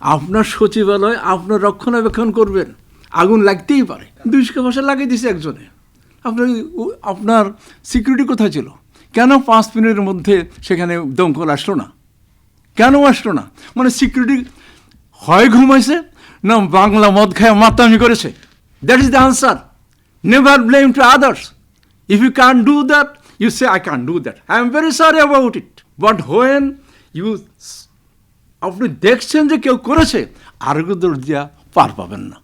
আপনার সচিবালয় আপনার রক্ষণাবেক্ষণ করবেন, আগুন লাগতেই পারে, দুষ্ক ভাষা লাগিয়ে দিছে একজনে। আপনার সিকিউরিটি কোথায় ছিল? কেন 5 মিনিটের মধ্যে সেখানে দমকল আসলো না? কেন আসলো না? মানে সিকিউরিটি হয় ঘুমাইছে না বাংলা মদ খায় মাতামি করেছে? That is the answer. Never blame to others. If you can do that, you say I can do that, I am very sorry about it. But when you আপনি দেখছেন যে কেউ করেছে, আরোগ্য দিয়া পার পাবেন না।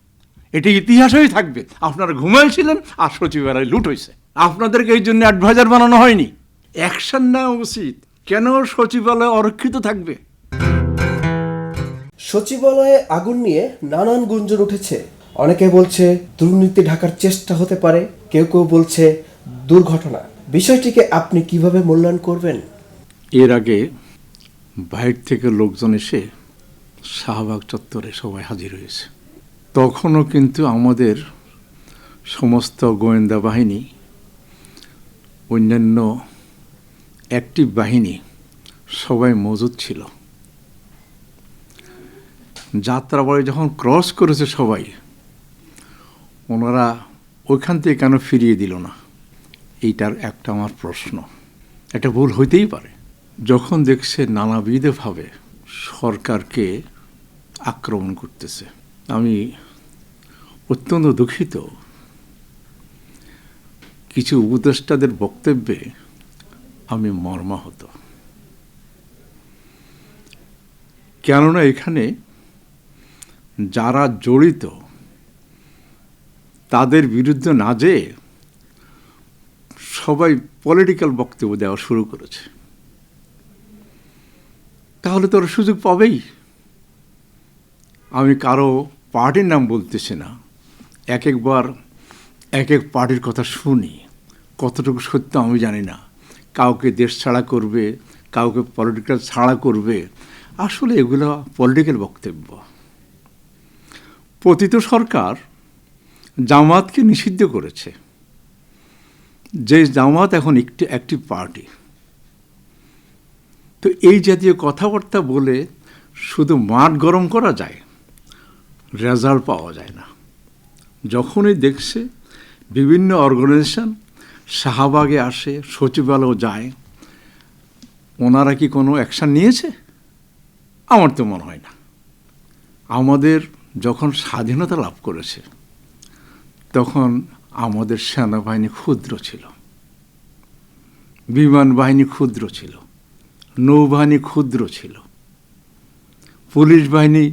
এটি ইতিহাসেই থাকবে। আপনারা ঘুমাইছিলেন আর সচিবালয় লুট হয়েছে। আপনাদেরকে এই জন্য অ্যাডভাইজার বানানো হয়নি। অ্যাকশন নেওয়া উচিত। কেন সচিবালয় অরক্ষিত থাকবে? সচিবালয়ে আগুন নিয়ে নানান গুঞ্জন উঠেছে। অনেকে বলছে দুর্নীতি ঢাকার চেষ্টা হতে পারে, কেউ কেউ বলছে দুর্ঘটনা। বিষয়টিকে আপনি কিভাবে মূল্যায়ন করবেন? এর আগে বাইরে থেকে লোকজন এসে শাহবাগ চত্বরে সবাই হাজির হয়েছে। তখনও কিন্তু আমাদের সমস্ত গোয়েন্দা বাহিনী, অন্যান্য অ্যাক্টিভ বাহিনী সবাই মজুদ ছিল। যাত্রাবাড়ি যখন ক্রস করেছে সবাই, ওনারা ওইখান থেকে কেন ফিরিয়ে দিল না? এইটার একটা আমার প্রশ্ন। এটা ভুল হইতেই পারে। যখন দেখছে নানাবিধভাবে সরকারকে আক্রমণ করতেছে, আমি অত্যন্ত দুঃখিত। কিছু উপদেষ্টাদের বক্তব্যে আমি মর্মাহত। কেননা এখানে যারা জড়িত তাদের বিরুদ্ধে না যেয়ে সবাই পলিটিক্যাল বক্তব্য দেওয়া শুরু করেছে। তাহলে তো ওরা সুযোগ পাবেই। আমি কারো পার্টির নাম বলতেছি না, এক একবার এক এক পার্টির কথা শুনি, কতটুকু সত্য আমি জানি না। কাউকে দেশ ছাড়া করবে, কাউকে পলিটিক্যাল ছাড়া করবে। আসলে এগুলো পলিটিক্যাল বক্তব্য। পতিত সরকার জামাতকে নিষিদ্ধ করেছে, যে জামাত এখন একটি অ্যাক্টিভ পার্টি। তো এই জাতীয় কথাবার্তা বলে শুধু মাঠ গরম করা যায়, রেজাল্ট পাওয়া যায় না। যখনই দেখছে বিভিন্ন অর্গানাইজেশন শাহবাগে আসে, সচিবালয় যায়, ওনারা কি কোনো অ্যাকশান নিয়েছে? আমার তো মনে হয় না। আমাদের যখন স্বাধীনতা লাভ করেছে তখন আমাদের সেনাবাহিনী ক্ষুদ্র ছিল, বিমান বাহিনী ক্ষুদ্র ছিল, নৌবাহিনী ক্ষুদ্র ছিল, পুলিশ বাহিনী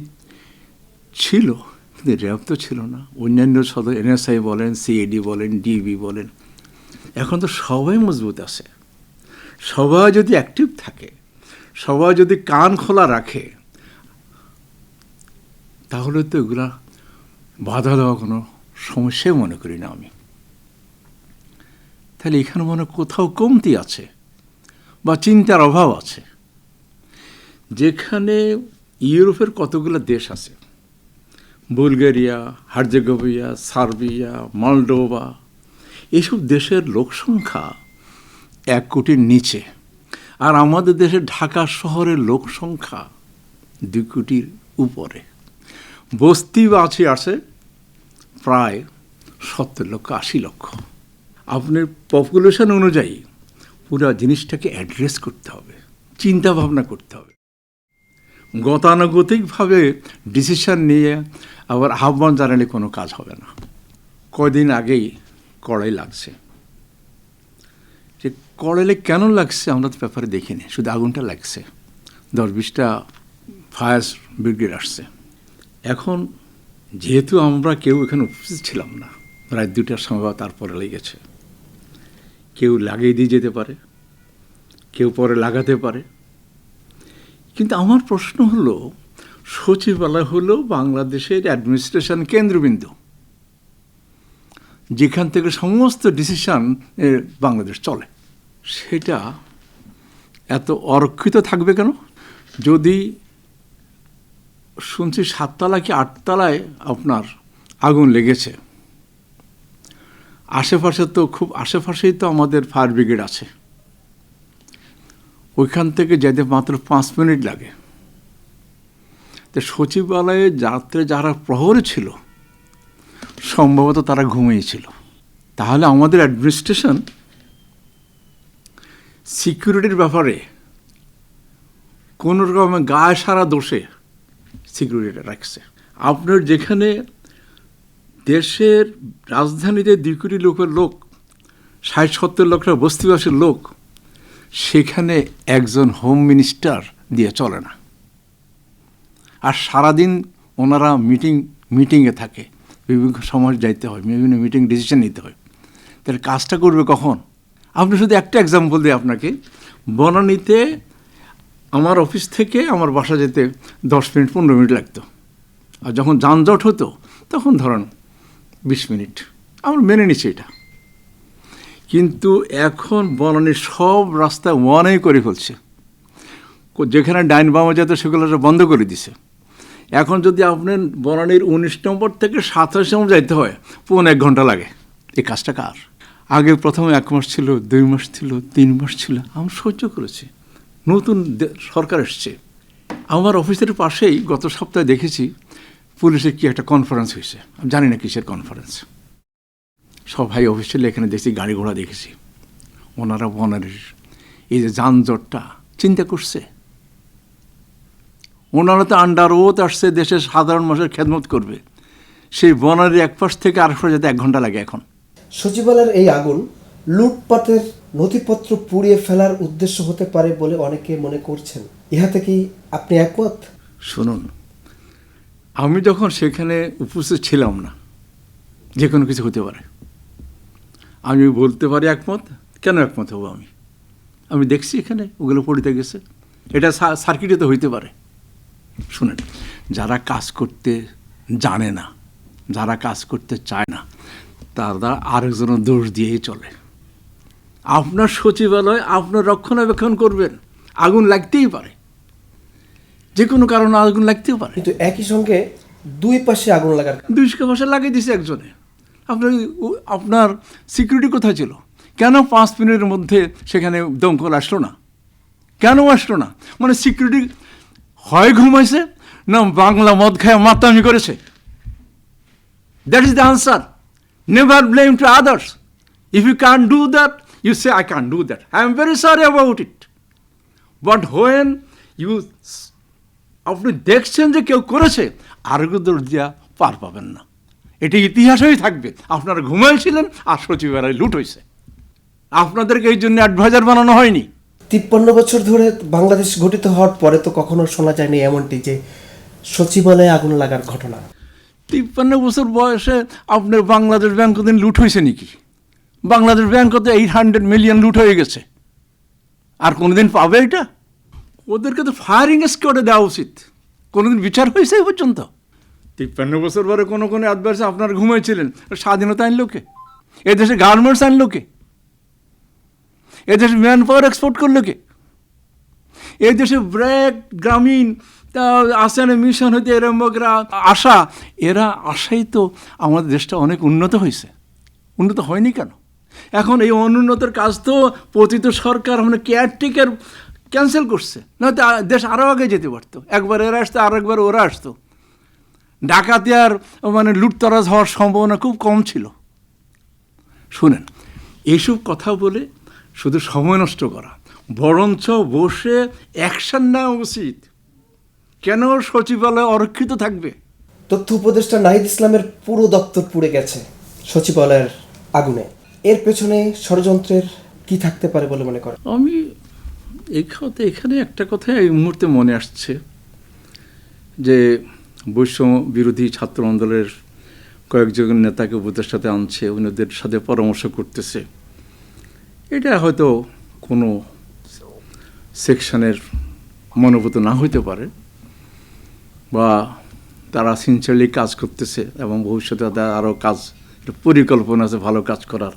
ছিল, কিন্তু র্যাব তো ছিল না। অন্যান্য সদস্য এনএসআই বলেন, সিআইডি বলেন, ডিবি বলেন, এখন তো সবাই মজবুত আছে। সবাই যদি অ্যাক্টিভ থাকে, সবাই যদি কান খোলা রাখে, তাহলে তো এগুলা বাধা দেওয়া কোনো সমস্যাই মনে করি না আমি। তাহলে এখানে মনে কোথাও কমতি আছে বা চিন্তার অভাব আছে। যেখানে ইউরোপের কতগুলো দেশ আছে, বুলগেরিয়া, হার্জেগোভিনা, সার্বিয়া, মলডোভা, এসব দেশের লোকসংখ্যা 1 কোটির নিচে, আর আমাদের দেশের ঢাকা শহরের লোকসংখ্যা 2 কোটির উপরে। বস্তি বাসী আছে প্রায় 70 লক্ষ 80 লক্ষ। আপনার পপুলেশন অনুযায়ী পুরো জিনিসটাকে অ্যাড্রেস করতে হবে, চিন্তা ভাবনা করতে হবে। গতানুগতিকভাবে ডিসিশন নিয়ে আবার আহ্বান জানালে কোনো কাজ হবে না। কয়দিন আগেই কড়াই লাগছে, যে কড়াইলে কেন লাগছে আমরা তো পেপারে দেখিনি, শুধু আগুনটা লাগছে। 10-20টা ফায়ার ব্রিগেড আসছে। এখন যেহেতু আমরা কেউ এখানে উপস্থিত ছিলাম না, রাত 2টার সময় তারপরে লেগেছে। কেউ লাগিয়ে দিয়ে যেতে পারে, কেউ পরে লাগাতে পারে। কিন্তু আমার প্রশ্ন হলো, সচিবালয় হলো বাংলাদেশের অ্যাডমিনিস্ট্রেশন কেন্দ্রবিন্দু, যেখান থেকে সমস্ত ডিসিশন বাংলাদেশ চলে। সেটা এত অরক্ষিত থাকবে কেন? যদি শুনছি 7 তলা কি 8 তলায় আপনার আগুন লেগেছে, আশেপাশে তো খুব আশেপাশেই তো আমাদের ফায়ার ব্রিগেড আছে, ওইখান থেকে যেতে মাত্র 5 মিনিট লাগে। তো তো সচিবালয়ে যাত্রে যারা প্রহরী ছিল সম্ভবত তারা ঘুমিয়েছিল। তাহলে আমাদের অ্যাডমিনিস্ট্রেশন সিকিউরিটির ব্যাপারে কোনো রকমের গায়ে সারা দোষে সিকিউরিটি রাখছে। আপনার যেখানে দেশের রাজধানীতে 2 কোটি লোক 60-70 লক্ষ বস্তিবাসীর লোক, সেখানে একজন হোম মিনিস্টার দিয়ে চলে না। আর সারাদিন ওনারা মিটিংয়ে থাকে, বিভিন্ন সময় যাইতে হয়, বিভিন্ন মিটিং ডিসিশন নিতে হয়। তাহলে কাজটা করবে কখন? আপনি শুধু একটা এক্সাম্পল দিই আপনাকে। বনানীতে আমার অফিস থেকে আমার বাসা যেতে 10 মিনিট 15 মিনিট লাগতো, আর যখন যানজট হতো তখন ধরেন 20 মিনিট। আমরা মেনে নিচ্ছি এটা। কিন্তু এখন বনানীর সব রাস্তা ওয়ানে করে ফেলছে। যেখানে ডাইন বামে যেত সেগুলো বন্ধ করে দিছে। এখন যদি আপনি বনানীর 19 নম্বর থেকে 27 নম্বর যাইতে হয়, 1.5 ঘন্টা লাগে। এই কাজটা কার? আগে প্রথমে 1 মাস ছিল, 2 মাস ছিল, 3 মাস ছিল, আমি সহ্য করেছি। নতুন সরকার এসছে। আমার অফিসের পাশেই গত সপ্তাহে দেখেছি পুলিশের কি একটা কনফারেন্স হয়েছে। আমি জানি না কিসের কনফারেন্স। সব ভাই অফিস ছিল, এখানে দেখছি গাড়ি ঘোড়া দেখেছি। ওনারা বনানীর এই যে যানজটটা চিন্তা করছে। ওনারা তো আন্ডার ওথ আসছে দেশের সাধারণ মানুষের খেদমত করবে। সেই বনানীর এক পাশ থেকে আরেক পাশে যেতে 1 ঘন্টা লাগে এখন। সচিবালয়ের এই আগুন লুটপাটের নথিপত্র পুড়িয়ে ফেলার উদ্দেশ্য হতে পারে বলে অনেকে মনে করছেন। ইহাতে কি আপনি একমত? শুনুন, আমি যখন সেখানে উপস্থিত ছিলাম না, যে কোনো কিছু হতে পারে। আমি বলতে পারি একমত। কেন একমত হব? আমি দেখছি এখানে ওগুলো পড়িতে গেছে। এটা সার্কিটে তো হইতে পারে। শুনেন, যারা কাজ করতে জানে না, যারা কাজ করতে চায় না, তারা আরেকজনের দোষ দিয়েই চলে। আপনার সচিবালয় আপনার রক্ষণাবেক্ষণ করবেন, আগুন লাগতেই পারে, যে কোনো কারণে আগুন লাগতেও পারে। কিন্তু একই সঙ্গে 2 পাশে আগুন লাগার 200 ভাষা লাগিয়ে দিছে একজনে। আপনার সিকিউরিটি কোথায় ছিল? কেন 5 মিনিটের মধ্যে সেখানে দমকল আসলো না? কেন আসলো না? মানে সিকিউরিটি হয় ঘুমাইছে, না বাংলা মদ খায় মাতামি করেছে। That is the answer. Never blame to others. If you can do that, you say I can do that, I am very sorry about it. But when you আপনি দেখছেন যে কেউ করেছে, আরোগ্য দোষ দিয়া পার পাবেন না। এটি ইতিহাসেই থাকবে। আপনারা ঘুমাইছিলেন আর সচিবালয় লুট হয়েছে। আপনাদেরকে এই জন্য অ্যাডভাইজার বানানো হয়নি। 53 বছর ধরে বাংলাদেশ গঠিত হওয়ার পরে তো কখনো শোনা যায়নি এমনটি যে সচিবালয়ে আগুন লাগার ঘটনা। 53 বছর বয়সে আপনার বাংলাদেশ ব্যাংক দিন লুট হয়েছে নাকি? বাংলাদেশ ব্যাংক তো 800 মিলিয়ন লুট হয়ে গেছে। আর কোনোদিন পাবে এটা? ওদেরকে তো ফায়ারিং স্কোয়াডে দেওয়া উচিত। কোনোদিন বিচার হয়েছে এই পর্যন্ত? 53 বছর পরে কোনো অ্যাডভাইস আপনার ঘুমাইছিলেন। স্বাধীনতা আনলো কে? এদেশে গার্মেন্টস আনলো কে? এদেশে ম্যান পাওয়ার এক্সপোর্ট করলো কে? এই দেশে ব্র্যাক, গ্রামীণ, আসেন মিশন হইতে এরমরা আশা, এরা আশাই তো আমাদের দেশটা অনেক উন্নত হয়েছে। উন্নত হয়নি কেন? এখন এই অনুন্নতের কাজ তো পতিত সরকার মানে কেয়ারটেকার ক্যান্সেল করছে। নয়তো দেশ আরও আগে যেতে পারতো। একবার এরা আসতো, আর একবার ওরা আসতো। ডাকাতি আর মানে লুটতরাজ হওয়ার সম্ভাবনা খুব কম ছিল। শুনেন, এইসব কথা বলে শুধু সময় নষ্ট করা, বরঞ্চ বসে অ্যাকশন নেওয়া উচিত। কেন সচিবালয় অরক্ষিত থাকবে? তথ্য উপদেষ্টা নাহিদ ইসলামের পুরো দপ্তর পুড়ে গেছে সচিবালয়ের আগুনে। এর পেছনে ষড়যন্ত্রের কি থাকতে পারে বলে মনে করেন? আমি এখানে একটা কথা এই মুহূর্তে মনে আসছে যে বৈষম্য বিরোধী ছাত্র আন্দোলনের কয়েকজন নেতাকে উপদেষ্টাতে আনছে, ওনাদের সাথে পরামর্শ করতেছে। এটা হয়তো কোনো সেকশনের মনোভূত না হইতে পারে, বা তারা সিনসিয়ারলি কাজ করতেছে এবং ভবিষ্যতে তাদের আরও কাজ পরিকল্পনা আছে ভালো কাজ করার।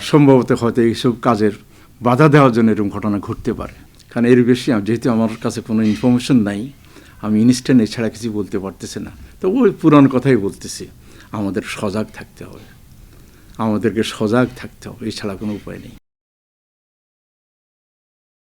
সম্ভবত হয়তো এইসব কাজের বাধা দেওয়ার জন্য এরকম ঘটনা ঘটতে পারে। কারণ এর বেশি যেহেতু আমার কাছে কোনো ইনফরমেশন নাই, আমি ইনস্ট্যান্ট এছাড়া কিছু বলতে পারতেছি না। তো ওই পুরানো কথাই বলতেছি, আমাদের সজাগ থাকতে হবে, আমাদেরকে সজাগ থাকতে হবে, এছাড়া কোনো উপায় নেই।